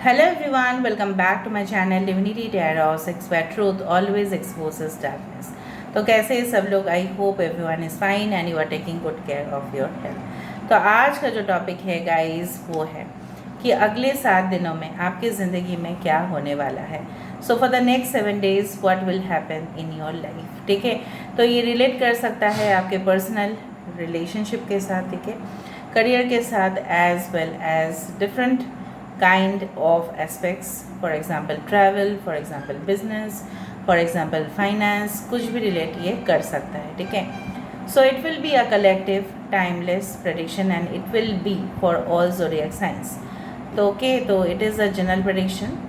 Hello everyone, welcome back to my channel Divinity Tarot, where truth always exposes darkness. तो कैसे सब लोग? I hope everyone is fine and you are taking good care of your health. तो आज का जो topic है guys वो है कि अगले 7 दिनों में आपकी ज़िंदगी में क्या होने वाला है। So for the next 7 days what will happen in your life. ठीक है, तो ये रिलेट कर सकता है आपके पर्सनल रिलेशनशिप के साथ, ठीक है, करियर के साथ, as well as different kind of aspects, for example travel, for example business, for example finance, कुछ भी रिलेट ये कर सकता है। ठीक है, so it will be a collective timeless prediction and it will be for all zodiac signs। तो okay, तो it is a general prediction।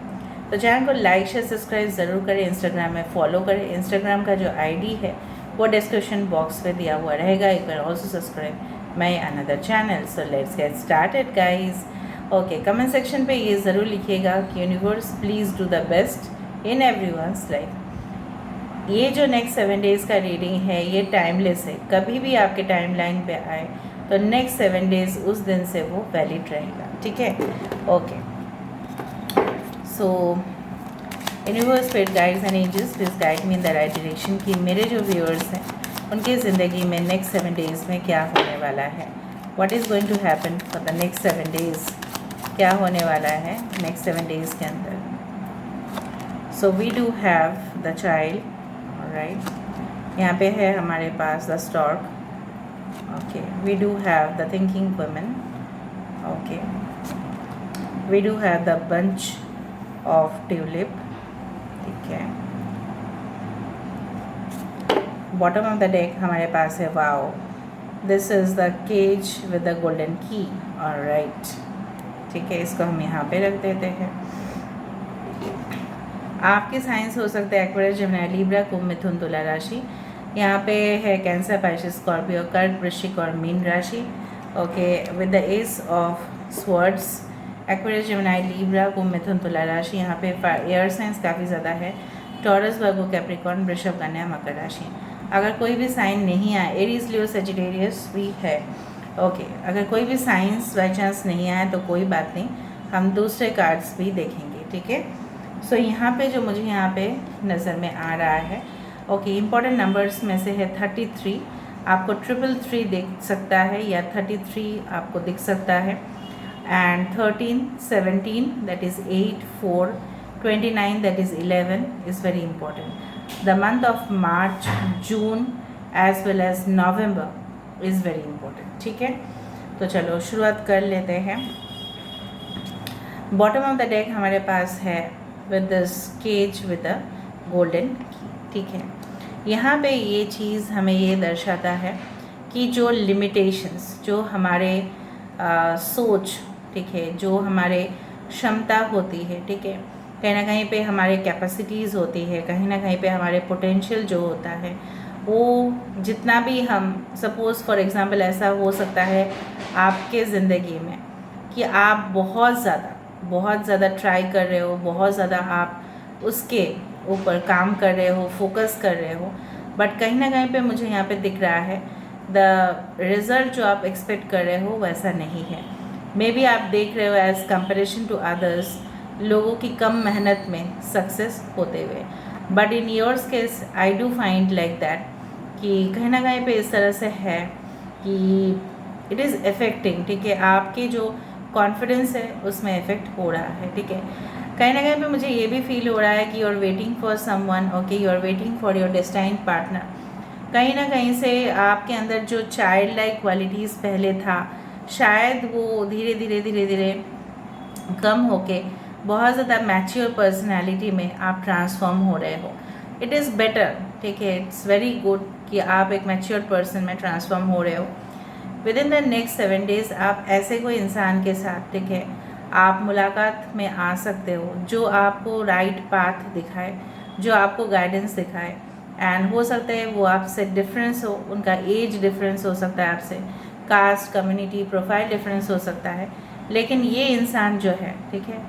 तो चैनल को लाइक शेयर सब्सक्राइब ज़रूर करें, इंस्टाग्राम में फॉलो करें। इंस्टाग्राम का जो आईडी है वो डिस्क्रिप्शन बॉक्स पे दिया हुआ रहेगा। You can also subscribe my another channel. So let's get started guys. Okay, comment section पे ये ज़रूर लिखिएगा कि universe please do the best in everyone's life. ये जो नेक्स्ट 7 days का रीडिंग है ये टाइमलेस है, कभी भी आपके टाइमलाइन पे आए तो नेक्स्ट 7 days उस दिन से वो वैलिड रहेगा। ठीक है, okay. So universe spirit guides and angels please guide me in the right direction कि मेरे जो व्यूअर्स हैं उनकी ज़िंदगी में नेक्स्ट 7 days में क्या होने वाला है। What is going to happen for the next 7 days, क्या होने वाला है नेक्स्ट 7 days के अंदर। So we do have the child, right, यहाँ पे है हमारे पास the stork. Okay, we do have the thinking women. Okay, we do have the bunch of tulip. ठीक है, बॉटम ऑफ द डेक हमारे पास है wow, this is the cage with the golden key. Alright, ठीक है, इसको हम यहाँ पे रख देते हैं। आपके साइंस हो सकते हैं एक्वेरियस, जेमिनी, लिब्रा, कुंभ, मिथुन, तुला राशि। यहाँ पे है कैंसर, पाइसेस, स्कॉर्पियो, कर्क, वृश्चिक और मीन राशि। Okay, with the ace of swords, Aquarius, Gemini, Libra, कुंभ, मिथुन, तुला राशि। यहाँ पे एयर साइंस काफ़ी ज़्यादा है, टॉरस, वर्गो, कैप्रिकॉर्न, वृषभ, कन्या, मकर राशि। अगर कोई भी साइन नहीं आया, एरीज, लियो, सेजिटेरियस भी है। ओके, अगर कोई भी साइंस बाई चांस नहीं आया तो कोई बात नहीं, हम दूसरे कार्ड्स भी देखेंगे। ठीक है, सो यहाँ पे जो मुझे यहाँ पे नज़र में आ रहा है, ओके, इम्पॉर्टेंट नंबर्स में से है 33, आपको 333 दिख सकता है या 33 आपको दिख सकता है, and 13, 17 that is 8, 4, 29 that is 11 is very important. The month of March, June as well as November is very important. ठीक है, तो चलो शुरुआत कर लेते हैं। बॉटम ऑफ द डेक हमारे पास है with this cage with the golden key. ठीक है, यहाँ पे ये चीज़ हमें ये दर्शाता है कि जो लिमिटेशंस, जो हमारे सोच, ठीक है, जो हमारे क्षमता होती है, ठीक है, कहीं ना कहीं पे हमारे कैपेसिटीज़ होती है, कहीं ना कहीं पे हमारे पोटेंशियल जो होता है वो जितना भी हम, सपोज़ फॉर एग्ज़ाम्पल ऐसा हो सकता है आपके ज़िंदगी में कि आप बहुत ज़्यादा ट्राई कर रहे हो, बहुत ज़्यादा आप उसके ऊपर काम कर रहे हो, फोकस कर रहे हो, बट कहीं ना कहीं पे मुझे यहाँ पे दिख रहा है द रिज़ल्ट जो आप एक्सपेक्ट कर रहे हो वैसा नहीं है। मे बी आप देख रहे हो एज़ कंपेरिजन टू अदर्स, लोगों की कम मेहनत में सक्सेस होते हुए, but in yours case I do find like that कि कहीं ना कहीं पे इस तरह से है कि इट इज़ इफेक्टिंग। ठीक है, आपके जो कॉन्फिडेंस है उसमें इफ़ेक्ट हो रहा है। ठीक है, कहीं ना कहीं पे मुझे ये भी फील हो रहा है कि you are waiting for someone. Okay, you are waiting for your destined partner. कहीं ना कहीं से आपके अंदर जो चाइल्ड लाइक क्वालिटीज़ पहले था, शायद वो धीरे धीरे कम होके बहुत ज़्यादा मैच्योर पर्सनैलिटी में आप ट्रांसफॉर्म हो रहे हो। इट इज़ बेटर, ठीक है, इट्स वेरी गुड कि आप एक मैच्योर पर्सन में ट्रांसफॉर्म हो रहे हो। With in the next 7 days आप ऐसे कोई इंसान के साथ, ठीक है, आप मुलाकात में आ सकते हो जो आपको राइट पाथ दिखाए, जो आपको गाइडेंस दिखाए, एंड हो सकता है वो आपसे डिफरेंस हो, उनका एज डिफरेंस हो सकता है आपसे, कास्ट, कम्युनिटी, प्रोफाइल डिफरेंस हो सकता है, लेकिन ये इंसान जो है, ठीक है,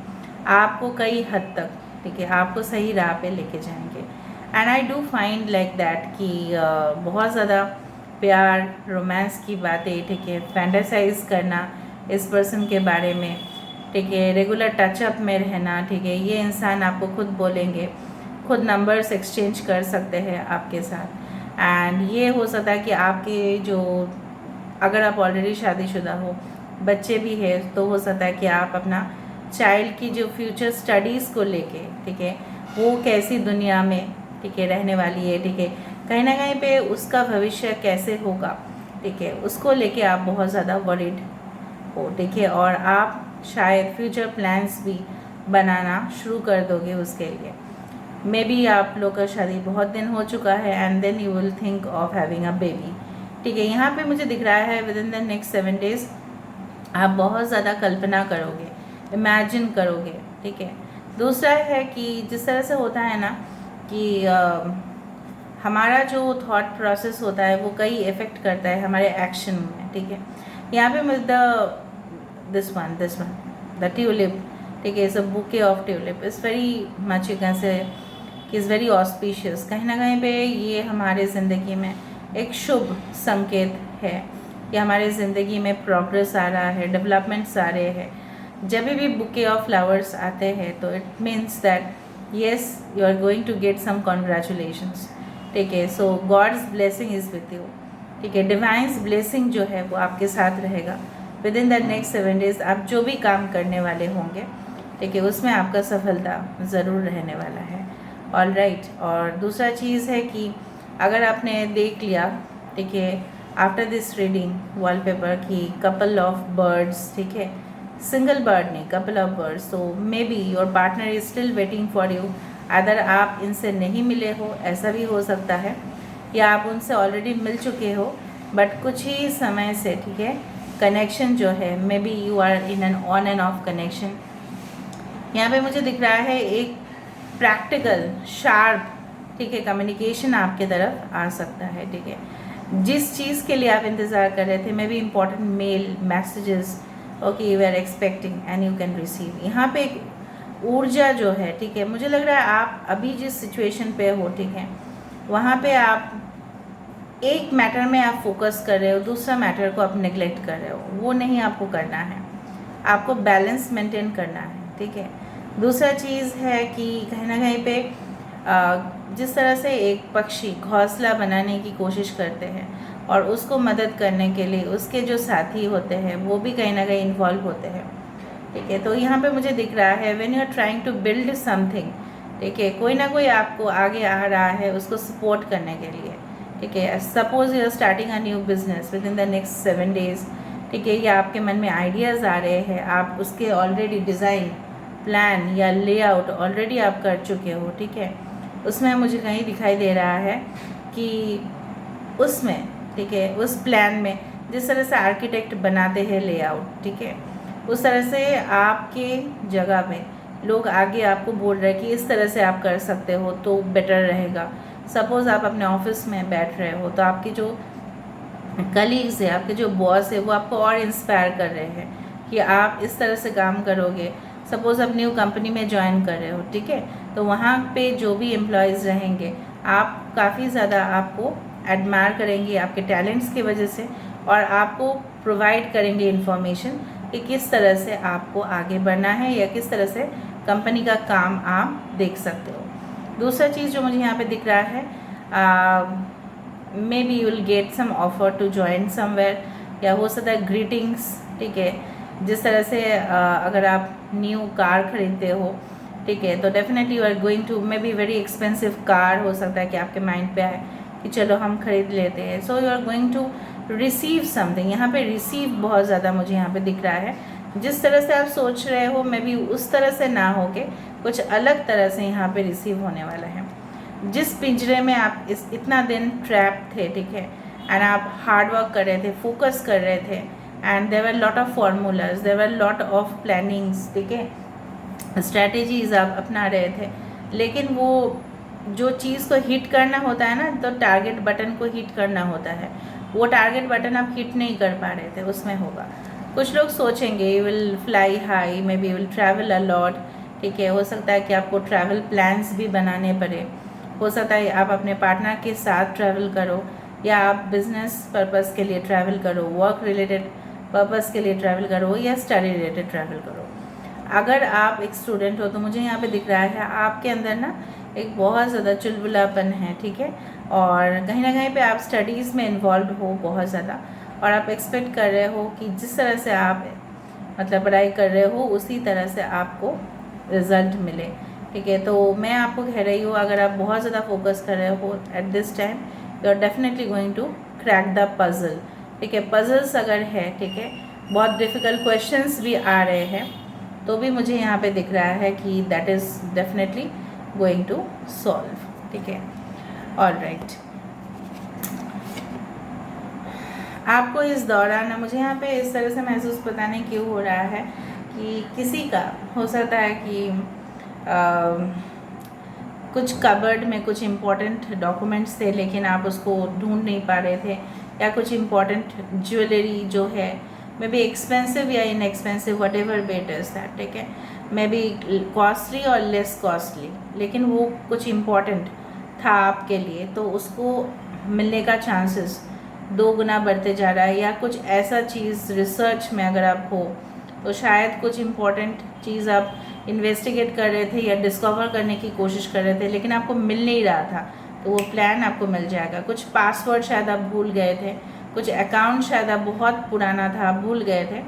आपको कई हद तक, ठीक है, आपको सही राह पे लेके जाएंगे। And I do find like that कि बहुत ज़्यादा प्यार, रोमांस की बातें, ठीक है, फैंटासाइज करना इस पर्सन के बारे में, ठीक है, रेगुलर टचअप में रहना, ठीक है, ये इंसान आपको खुद बोलेंगे, खुद नंबर्स एक्सचेंज कर सकते हैं आपके साथ। एंड ये हो सकता है कि आपके जो, अगर आप ऑलरेडी शादीशुदा हो, बच्चे भी है, तो हो सकता है कि आप अपना चाइल्ड की जो फ्यूचर स्टडीज़ को लेके, ठीक है, वो कैसी दुनिया में, ठीक है, रहने वाली है, ठीक है, कहीं ना कहीं पे उसका भविष्य कैसे होगा, ठीक है, उसको लेके आप बहुत ज़्यादा वरीड हो, ठीक है, और आप शायद फ्यूचर प्लान्स भी बनाना शुरू कर दोगे उसके लिए। मे बी आप लोग का शादी बहुत दिन हो चुका है and then you will think of having a baby, ठीक है। यहाँ पे मुझे दिख रहा है within the next 7 days आप बहुत ज़्यादा कल्पना करोगे, इमेजिन करोगे, ठीक है। दूसरा है कि जिस तरह से होता है ना कि हमारा जो थॉट प्रोसेस होता है वो कई इफ़ेक्ट करता है हमारे एक्शन में, ठीक है। यहाँ पे मुझे दिस वन द ट्यूलिप, ठीक है, is a bouquet of tulip, is very much you can से कि इज़ वेरी ऑस्पिशियस। कहीं ना कहीं पे ये हमारे ज़िंदगी में एक शुभ संकेत है कि हमारे ज़िंदगी में प्रोग्रेस आ रहा है, डेवलपमेंट्स आ रहे हैं। जब भी बुके ऑफ फ्लावर्स आते हैं तो it means that yes you are going to get some congratulations, ठीक है। So god's blessing is with you, ठीक है, डिवाइन्स ब्लेसिंग जो है वो आपके साथ रहेगा with in the next 7 days. आप जो भी काम करने वाले होंगे, ठीक है, उसमें आपका सफलता ज़रूर रहने वाला है। All right. और दूसरा चीज़ है कि अगर आपने देख लिया, ठीक है, आफ्टर दिस रीडिंग वॉलपेपर की कपल ऑफ बर्ड्स, ठीक है, सिंगल बर्ड नहीं, कपल ऑफ बर्ड्स, तो may be your partner is still waiting for you. अगर आप इनसे नहीं मिले हो, ऐसा भी हो सकता है, या आप उनसे ऑलरेडी मिल चुके हो बट कुछ ही समय से, ठीक है, कनेक्शन जो है, maybe you are in an on and off connection. यहाँ पे मुझे दिख रहा है एक प्रैक्टिकल शार्प, ठीक है, कम्युनिकेशन आपके तरफ आ सकता है, ठीक है। जिस चीज़ के लिए आप इंतज़ार कर रहे थे, maybe important mail messages, okay, you are expecting and you can receive. यहाँ पे एक ऊर्जा जो है, ठीक है, मुझे लग रहा है आप अभी जिस सिचुएशन पे हो, ठीक है, वहाँ पे आप एक मैटर में आप फोकस कर रहे हो, दूसरा मैटर को आप नेग्लेक्ट कर रहे हो, वो नहीं आपको करना है, आपको बैलेंस मेंटेन करना है, ठीक है। दूसरा चीज़ है कि कहीं ना कहीं पे जिस तरह से एक पक्षी घोंसला बनाने की कोशिश करते हैं और उसको मदद करने के लिए उसके जो साथी होते हैं वो भी कहीं ना कहीं इन्वॉल्व होते हैं, ठीक है। तो यहाँ पे मुझे दिख रहा है when you are trying to build something, ठीक है, कोई ना कोई आपको आगे आ रहा है उसको सपोर्ट करने के लिए, ठीक है। Suppose you are starting a new business within the next 7 days, ठीक है, या आपके मन में आइडियाज़ आ रहे हैं, आप उसके ऑलरेडी डिज़ाइन प्लान या लेआउट ऑलरेडी आप कर चुके हो, ठीक है। उसमें मुझे कहीं दिखाई दे रहा है कि उसमें, ठीक है, उस प्लान में जिस तरह से आर्किटेक्ट बनाते हैं लेआउट, ठीक है, उस तरह से आपके जगह में लोग आगे आपको बोल रहे हैं कि इस तरह से आप कर सकते हो तो बेटर रहेगा। सपोज़ आप अपने ऑफिस में बैठ रहे हो तो आपकी जो कलीग्स है, आपके जो बॉस है, वो आपको और इंस्पायर कर रहे हैं कि आप इस तरह से काम करोगे। सपोज़ आप न्यू कंपनी में ज्वाइन कर रहे हो, ठीक है, तो वहाँ पे जो भी एम्प्लॉयज़ रहेंगे आप काफ़ी ज़्यादा आपको एडमायर करेंगे आपके टैलेंट्स की वजह से, और आपको प्रोवाइड करेंगे इन्फॉर्मेशन कि किस तरह से आपको आगे बढ़ना है या किस तरह से कंपनी का काम आप देख सकते हो। दूसरा चीज़ जो मुझे यहाँ पे दिख रहा है, maybe you will get some offer to join somewhere, या हो सकता है ग्रीटिंग्स, ठीक है। जिस तरह से अगर आप न्यू कार खरीदते हो, ठीक है, तो definitely you are going to, maybe very expensive car हो सकता है कि आपके माइंड पे आए कि चलो हम खरीद लेते हैं। So you are going to receive something. यहाँ पे रिसीव बहुत ज़्यादा मुझे यहाँ पे दिख रहा है। जिस तरह से आप सोच रहे हो मे बी उस तरह से ना हो के कुछ अलग तरह से यहाँ पे रिसीव होने वाला है। जिस पिंजरे में आप इतना दिन ट्रैप थे, ठीक है, एंड आप हार्ड वर्क कर रहे थे, फोकस कर रहे थे, and there were lot of formulas, there were lot of plannings, ठीक है, स्ट्रैटेजीज आप अपना रहे थे, लेकिन वो जो चीज़ को हिट करना होता है ना, तो टारगेट बटन को हिट करना होता है, वो टारगेट बटन आप हिट नहीं कर पा रहे थे, उसमें होगा। कुछ लोग सोचेंगे you will fly high, may be you will travel a lot, ठीक है, हो सकता है कि आपको ट्रैवल प्लान्स भी बनाने पड़े, हो सकता है आप अपने पार्टनर के साथ ट्रैवल करो, या आप बिजनेस पर्पज़ के लिए ट्रैवल करो, वर्क रिलेटेड पर्पज़ के लिए ट्रैवल करो, या स्टडी रिलेटेड ट्रैवल करो। अगर आप एक स्टूडेंट हो तो मुझे यहाँ पे दिख रहा है आपके अंदर ना एक बहुत ज़्यादा चुलबुलापन है, ठीक है, और कहीं ना कहीं पे आप स्टडीज़ में इन्वॉल्व हो बहुत ज़्यादा, और आप एक्सपेक्ट कर रहे हो कि जिस तरह से आप मतलब पढ़ाई कर रहे हो उसी तरह से आपको रिज़ल्ट मिले, ठीक है। तो मैं आपको कह रही हूँ अगर आप बहुत ज़्यादा फोकस कर रहे हो at this time, you are definitely going to crack the puzzle, ठीक है। पजल्स अगर है, ठीक है, बहुत डिफ़िकल्ट क्वेश्चंस भी आ रहे हैं तो भी मुझे यहाँ पे दिख रहा है कि that is definitely going to solve, ठीक है। ऑलराइट, आपको इस दौरान मुझे यहाँ पे इस तरह से महसूस पता नहीं क्यों हो रहा है कि किसी का हो सकता है कि कुछ कबर्ड में कुछ इम्पॉर्टेंट डॉक्यूमेंट्स थे लेकिन आप उसको ढूंढ नहीं पा रहे थे, या कुछ इम्पॉर्टेंट ज्वेलरी जो है मे बी एक्सपेंसिव या inexpensive whatever bet is that, ठीक है, मे बी कॉस्टली और लेस कॉस्टली, लेकिन वो कुछ इम्पॉर्टेंट था आपके लिए तो उसको मिलने का चांसेस 2 गुना बढ़ते जा रहा है। या कुछ ऐसा चीज़ रिसर्च में अगर आप हो तो शायद कुछ इम्पॉर्टेंट चीज़ आप इन्वेस्टिगेट कर रहे थे या डिस्कवर करने की कोशिश कर रहे थे लेकिन आपको मिल नहीं रहा था, तो वो प्लान आपको मिल जाएगा। कुछ पासवर्ड शायद आप भूल गए थे, कुछ अकाउंट शायद आप बहुत पुराना था आप भूल गए थे,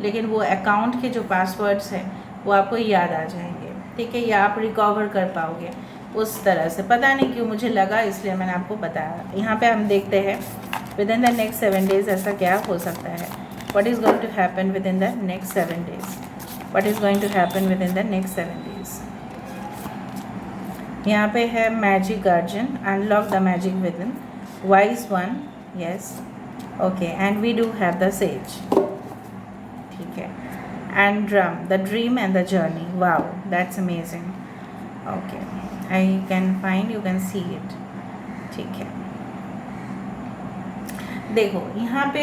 लेकिन वो अकाउंट के जो पासवर्ड्स हैं वो आपको याद आ जाएंगे, ठीक है, या आप रिकवर कर पाओगे उस तरह से। पता नहीं क्यों मुझे लगा, इसलिए मैंने आपको बताया। यहाँ पे हम देखते हैं within the next 7 days ऐसा क्या हो सकता है, what is going to happen within the next 7 days, what is going to happen within the next 7 days. यहाँ पे है magic guardian, unlock the magic within, wise one, yes, okay, and we do have the sage, ठीक है, and drum, the dream and the journey, wow that's amazing, okay, I can find, you can see it, ठीक है। देखो यहाँ पे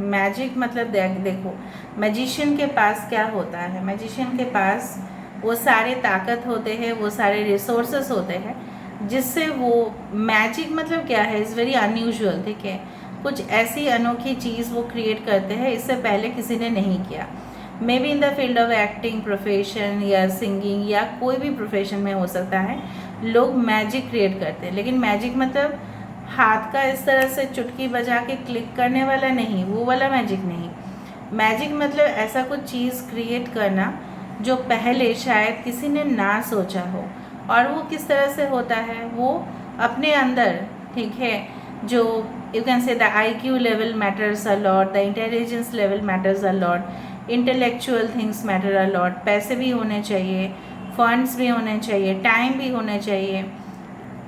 magic मतलब देखो magician के पास क्या होता है, मैजिशियन के पास वो सारे ताकत होते हैं, वो सारे रिसोर्सेस होते हैं जिससे वो मैजिक मतलब क्या है, इज़ वेरी अनयूजुअल, ठीक है, कुछ ऐसी अनोखी चीज़ वो क्रिएट करते हैं इससे पहले किसी ने नहीं किया। May be in the field of acting profession या सिंगिंग या कोई भी प्रोफेशन में हो सकता है लोग मैजिक क्रिएट करते हैं, लेकिन मैजिक मतलब हाथ का इस तरह से चुटकी बजा के क्लिक करने वाला नहीं, वो वाला मैजिक नहीं। मैजिक मतलब ऐसा कुछ चीज़ क्रिएट करना जो पहले शायद किसी ने ना सोचा हो, और वो किस तरह से होता है, वो अपने अंदर, ठीक है, जो you can say the IQ level matters a lot, the intelligence level matters a lot, intellectual things matter a lot, पैसे भी होने चाहिए, फंड्स भी होने चाहिए, टाइम भी होने चाहिए,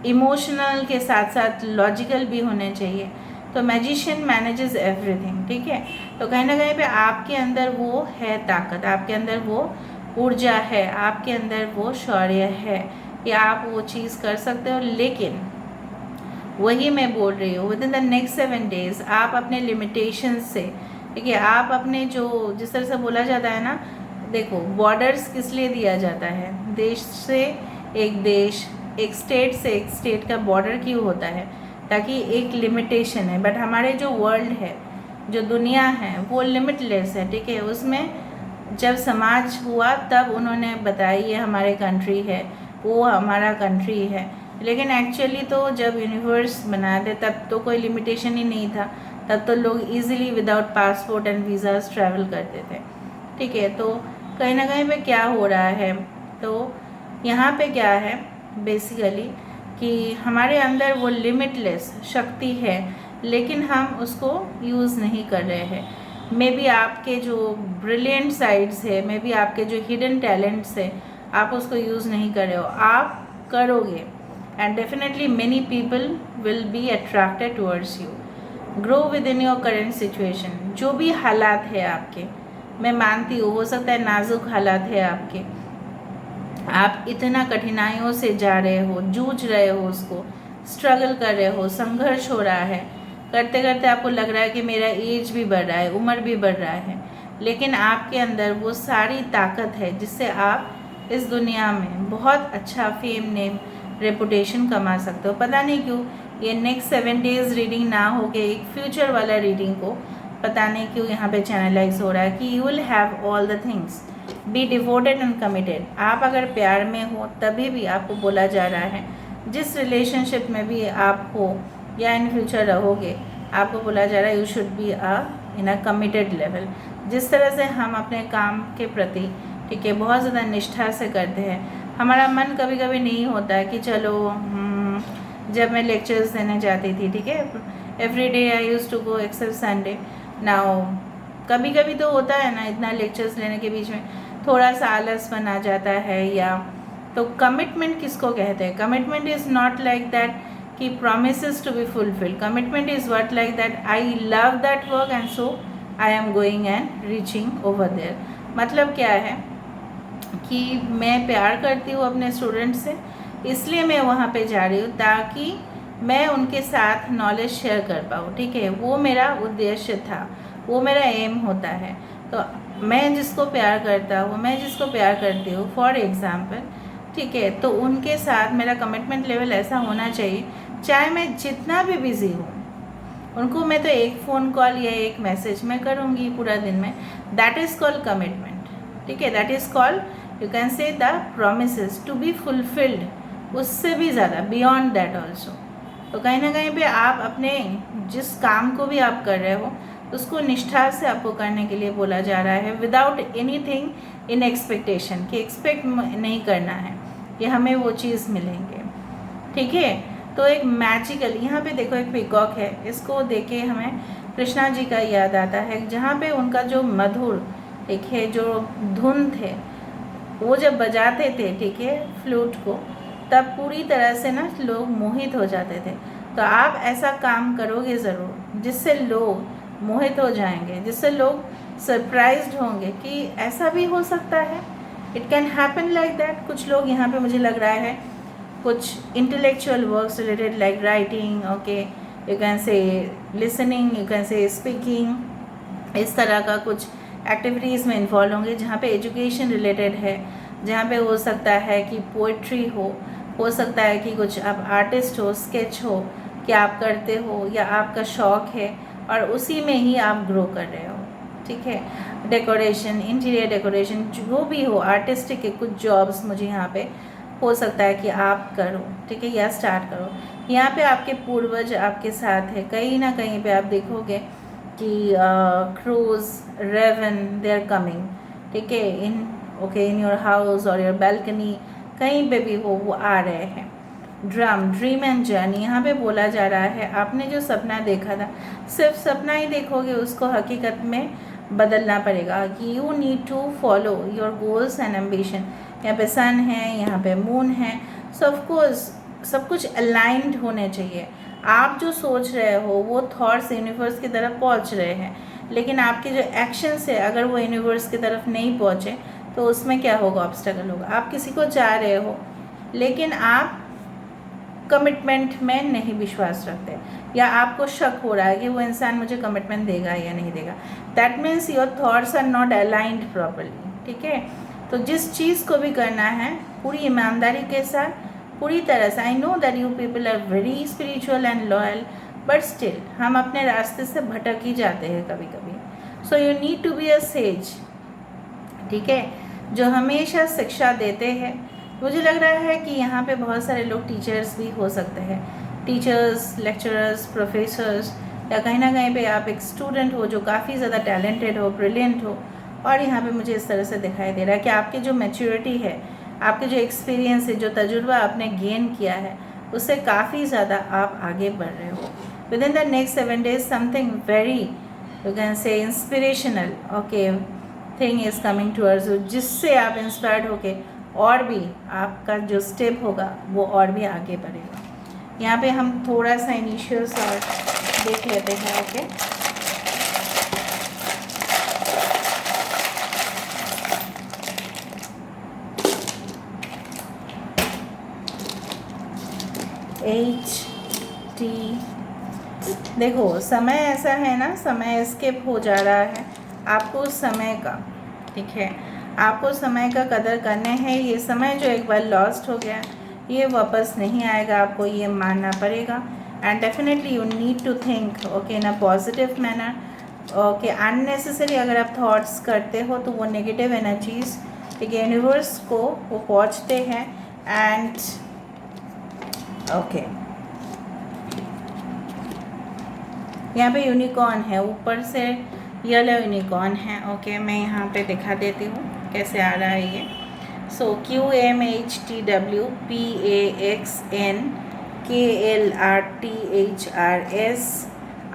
इमोशनल के साथ साथ लॉजिकल भी होने चाहिए। तो मैजिशियन मैनेजेस एवरीथिंग, ठीक है। तो कहीं ना कहीं पे आपके अंदर वो है ताकत, आपके अंदर वो ऊर्जा है, आपके अंदर वो शौर्य है कि आप वो चीज़ कर सकते हो। लेकिन वही मैं बोल रही हूँ, with in the next 7 days आप अपने लिमिटेशंस से, ठीक है, आप अपने जो जिस तरह से बोला जाता है ना, देखो बॉर्डर्स किस लिए दिया जाता है, देश से एक देश, एक स्टेट से एक स्टेट का बॉर्डर क्यों होता है, ताकि एक लिमिटेशन है। बट हमारे जो वर्ल्ड है, जो दुनिया है, वो लिमिटलेस है, ठीक है। उसमें जब समाज हुआ तब उन्होंने बताया ये हमारे कंट्री है, वो हमारा कंट्री है, लेकिन एक्चुअली तो जब यूनिवर्स बनाए थे तब तो कोई लिमिटेशन ही नहीं था, तब तो लोग easily without passport and visas travel करते थे, ठीक है। तो कहीं ना कहीं पे क्या हो रहा है, तो यहाँ पे क्या है बेसिकली कि हमारे अंदर वो लिमिटलेस शक्ति है लेकिन हम उसको यूज़ नहीं कर रहे हैं। मे बी आपके जो ब्रिलियंट साइड्स है, मे बी आपके जो हिडन टैलेंट्स है, आप उसको यूज़ नहीं कर रहे हो, आप करोगे and definitely many people will be attracted towards you. Grow with in your current situation, जो भी हालात है आपके, मैं मानती हूँ हो सकता है नाजुक हालात है आपके, आप इतना कठिनाइयों से जा रहे हो, जूझ रहे हो, उसको स्ट्रगल कर रहे हो, संघर्ष हो रहा है, करते करते आपको लग रहा है कि मेरा एज भी बढ़ रहा है, उम्र भी बढ़ रहा है, लेकिन आपके अंदर वो सारी ताकत है जिससे आप इस दुनिया में बहुत अच्छा फेम, नेम, रेपुटेशन कमा सकते हो। पता नहीं क्यों ये नेक्स्ट 7 डेज़ रीडिंग ना हो के एक फ्यूचर वाला रीडिंग को पता नहीं क्यों यहाँ पे चैनलाइज हो रहा है कि you will have all the things be devoted and committed. आप अगर प्यार में हो तभी भी आपको बोला जा रहा है, जिस रिलेशनशिप में भी आप हो या इन फ्यूचर रहोगे, आपको बोला जा रहा है you should be in a committed level. जिस तरह से हम अपने काम के प्रति, ठीक है, बहुत ज़्यादा निष्ठा से करते हैं, हमारा मन कभी कभी नहीं होता है कि चलो जब मैं लेक्चर्स देने जाती थी, ठीक है, every day I use to go except Sunday. Now कभी कभी तो होता है ना, इतना लेक्चर्स लेने के बीच में थोड़ा सा आलसपन आ जाता है। या तो कमिटमेंट किसको कहते हैं? Commitment is not like that कि promises to be fulfilled. Commitment is what like that I love that work and so I am going and reaching over there. मतलब क्या है कि मैं प्यार करती हूँ अपने स्टूडेंट से, इसलिए मैं वहाँ पे जा रही हूँ ताकि मैं उनके साथ नॉलेज शेयर कर पाऊँ, ठीक है। वो मेरा उद्देश्य था, वो मेरा एम होता है। तो मैं जिसको प्यार करता हूँ, मैं जिसको प्यार करती हूँ, फॉर एग्ज़ाम्पल, ठीक है, तो उनके साथ मेरा कमिटमेंट लेवल ऐसा होना चाहिए, चाहे मैं जितना भी बिज़ी हूँ, उनको मैं तो एक फ़ोन कॉल या एक मैसेज मैं करूँगी पूरा दिन में। दैट इज़ कॉल्ड कमिटमेंट, ठीक है। That is called, you can say the promises to be fulfilled, उससे भी ज़्यादा, बियॉन्ड दैट ऑल्सो। तो कहीं ना कहीं पे आप अपने जिस काम को भी आप कर रहे हो उसको निष्ठा से आपको करने के लिए बोला जा रहा है, विदाउट एनीथिंग इन एक्सपेक्टेशन, कि एक्सपेक्ट नहीं करना है कि हमें वो चीज़ मिलेंगे, ठीक है। तो एक मैजिकल, यहाँ पे देखो एक पीकॉक है, इसको देखे हमें कृष्णा जी का याद आता है, जहाँ पे उनका जो मधुर, ठीक है, जो धुन थे, वो जब बजाते थे, ठीक है, फ्लूट को, तब पूरी तरह से ना लोग मोहित हो जाते थे। तो आप ऐसा काम करोगे ज़रूर जिससे लोग मोहित हो जाएंगे, जिससे लोग सरप्राइज्ड होंगे कि ऐसा भी हो सकता है, it can happen like that. कुछ लोग यहाँ पे मुझे लग रहा है कुछ intellectual works related like writing, okay, you can से लिसनिंग, यू कैन से स्पीकिंग, इस तरह का कुछ एक्टिविटीज़ में इन्वॉल्व होंगे जहाँ पे एजुकेशन रिलेटेड है, जहाँ पे हो सकता है कि पोइट्री हो सकता है कि कुछ आप आर्टिस्ट हो, स्केच हो कि आप करते हो या आपका शौक़ है और उसी में ही आप ग्रो कर रहे हो, ठीक है। डेकोरेशन, इंटीरियर डेकोरेशन, जो भी हो, आर्टिस्टिक के कुछ जॉब्स मुझे यहाँ पे हो सकता है कि आप करो, ठीक है, या स्टार्ट करो। यहाँ पे आपके पूर्वज आपके साथ है, कहीं ना कहीं पे आप देखोगे कि crows, raven, they are coming, ठीक है, इन योर हाउस और योर बैल्कनी, कहीं पे भी हो वो आ रहे हैं। ड्रीम एंड जर्नी, यहाँ पे बोला जा रहा है आपने जो सपना देखा था, सिर्फ सपना ही देखोगे, उसको हकीकत में बदलना पड़ेगा। You need to follow your goals and ambition. यहाँ पे सन है, यहाँ पे मून है, सो ऑफकोर्स सब कुछ अलाइंड होने चाहिए। आप जो सोच रहे हो वो थॉट्स यूनिवर्स की तरफ पहुँच रहे हैं, लेकिन आपके जो एक्शंस है अगर वो यूनिवर्स की तरफ नहीं पहुँचे तो उसमें क्या होगा, ऑब्स्टेकल होगा। आप किसी को चाह रहे हो लेकिन आप कमिटमेंट में नहीं विश्वास रखते, या आपको शक हो रहा है कि वो इंसान मुझे कमिटमेंट देगा या नहीं देगा, that means your thoughts are not aligned properly, ठीक है। तो जिस चीज़ को भी करना है पूरी ईमानदारी के साथ, पूरी तरह से, I know that you people are very spiritual and loyal, but still हम अपने रास्ते से भटक ही जाते हैं कभी कभी। So you need to be a sage, ठीक है, जो हमेशा शिक्षा देते हैं। मुझे लग रहा है कि यहाँ पे बहुत सारे लोग टीचर्स भी हो सकते हैं, टीचर्स, लेक्चरर्स, प्रोफेसर्स, या कहीं ना कहीं पे आप एक स्टूडेंट हो जो काफ़ी ज़्यादा टैलेंटेड हो, ब्रिलियंट हो, और यहाँ पे मुझे इस तरह से दिखाई दे रहा है कि आपकी जो मैच्योरिटी है, आपके जो एक्सपीरियंस है, जो तजुर्बा आपने गेन किया है, उससे काफ़ी ज़्यादा आप आगे बढ़ रहे हो। With in the next 7 days something very, you can से inspirational, okay, thing is coming towards you, जिससे आप इंस्पायर्ड होके और भी आपका जो स्टेप होगा वो और भी आगे बढ़ेगा। यहाँ पे हम थोड़ा सा इनिशियल्स और देख लेते हैं, ओके। HT, देखो समय ऐसा है ना, समय स्किप हो जा रहा है, आपको समय का, ठीक है, आपको समय का कदर करने हैं। ये समय जो एक बार लॉस्ट हो गया ये वापस नहीं आएगा, आपको ये मानना पड़ेगा। And definitely you need to think, okay, in a positive manner, okay. Unnecessary अगर आप थॉट्स करते हो तो वो नेगेटिव एनर्जीज ठीक है, यूनिवर्स को वो पहुंचते हैं एंड ओके यहाँ पे यूनिकॉर्न है, ऊपर से येलो यूनिकॉर्न है। ओके मैं यहाँ पे दिखा देती हूँ कैसे आ रहा है ये। सो QMHTWPAXNKLRTHRS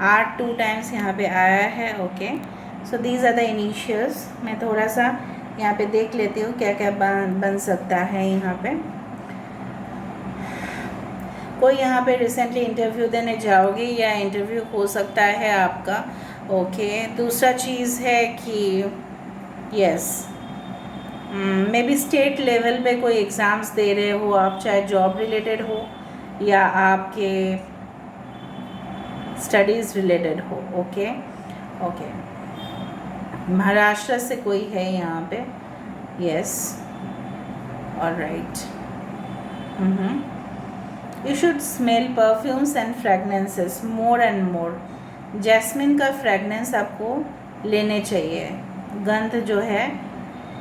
R 2 टाइम्स यहाँ पे आया है। Okay so these are the initials. मैं थोड़ा सा यहाँ पे देख लेती हूँ क्या क्या बन सकता है यहाँ पे। कोई यहाँ पे रिसेंटली इंटरव्यू देने जाओगे या इंटरव्यू हो सकता है आपका। ओके दूसरा चीज़ है कि yes may be state level पे कोई एग्ज़ाम्स दे रहे हो आप, चाहे जॉब रिलेटेड हो या आपके स्टडीज़ रिलेटेड हो। ओके ओके महाराष्ट्र से कोई है यहाँ पे। Yes alright. You should smell perfumes and fragrances more and more. Jasmine का फ्रेगनेंस आपको लेने चाहिए, गंध जो है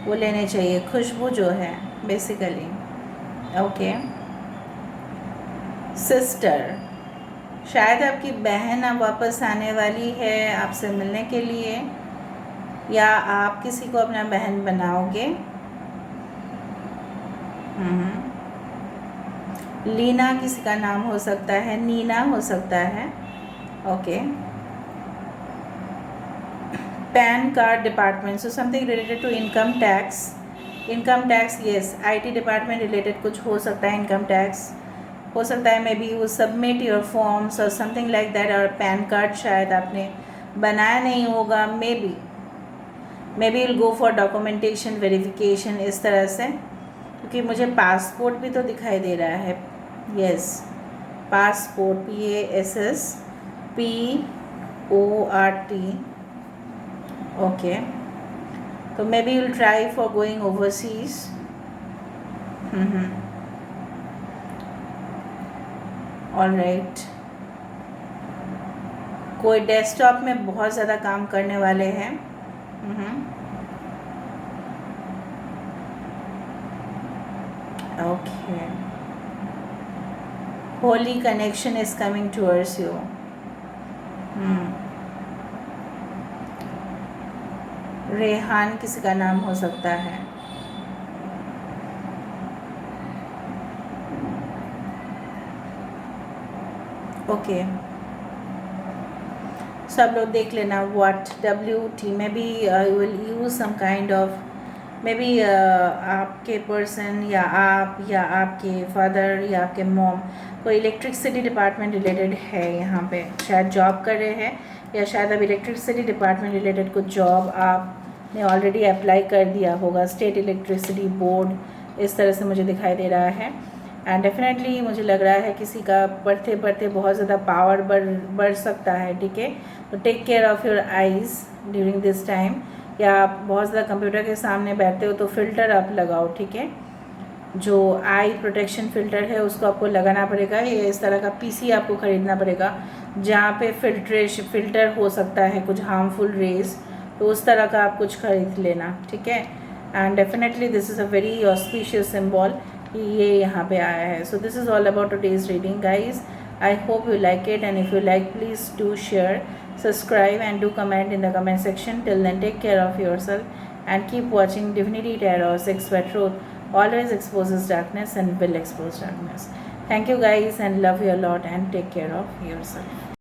वो लेने चाहिए, खुशबू जो है बेसिकली। ओके सिस्टर, शायद आपकी बहन अब वापस आने वाली है आपसे मिलने के लिए, या आप किसी को अपना बहन बनाओगे। लीना किसी का नाम हो सकता है, नीना हो सकता है। Okay PAN card department, so something related to income tax. Income tax yes, IT department रिलेटेड कुछ हो सकता है। इनकम टैक्स हो सकता है, maybe you submit your forms और समथिंग लाइक दैट। और पैन कार्ड शायद आपने बनाया नहीं होगा, maybe will go for documentation verification इस तरह से, क्योंकि मुझे पासपोर्ट भी तो दिखाई दे रहा है। Yes passport PASSPORT। ओके तो may be will try for going overseas. Alright कोई डेस्कटॉप में बहुत ज़्यादा काम करने वाले हैं। Okay Holi connection is coming towards you. Rehan किसी का नाम हो सकता है। ओके सब लोग देख लेना व्हाट WT में भी you will use some kind of, maybe आपके पर्सन या आपके फादर या आपके मॉम कोई इलेक्ट्रिसिटी डिपार्टमेंट रिलेटेड है यहाँ पे, शायद जॉब कर रहे हैं, या शायद अब इलेक्ट्रिसिटी डिपार्टमेंट रिलेटेड कुछ जॉब आपने ऑलरेडी अप्लाई कर दिया होगा। स्टेट इलेक्ट्रिसिटी बोर्ड इस तरह से मुझे दिखाई दे रहा है। एंड डेफिनेटली मुझे लग रहा है किसी का पढ़ते पढ़ते बहुत ज़्यादा पावर बढ़ सकता है। ठीक है तो take care of your eyes during this time, या आप बहुत ज़्यादा कंप्यूटर के सामने बैठते हो तो फ़िल्टर आप लगाओ। ठीक है जो आई प्रोटेक्शन फ़िल्टर है उसको आपको लगाना पड़ेगा, या इस तरह का PC आपको ख़रीदना पड़ेगा जहाँ पे फ़िल्टर हो सकता है कुछ हार्मफुल रेज, तो उस तरह का आप कुछ ख़रीद लेना। ठीक है and definitely this is a very auspicious symbol ये यहाँ पे आया है। So this is all about today's reading guys. I hope you like it, and if you like, please do share, subscribe and do comment in the comment section. Till then, take care of yourself and keep watching Divinity Tarot 6 where truth always exposes darkness and will expose darkness. Thank you guys and love you a lot and take care of yourself.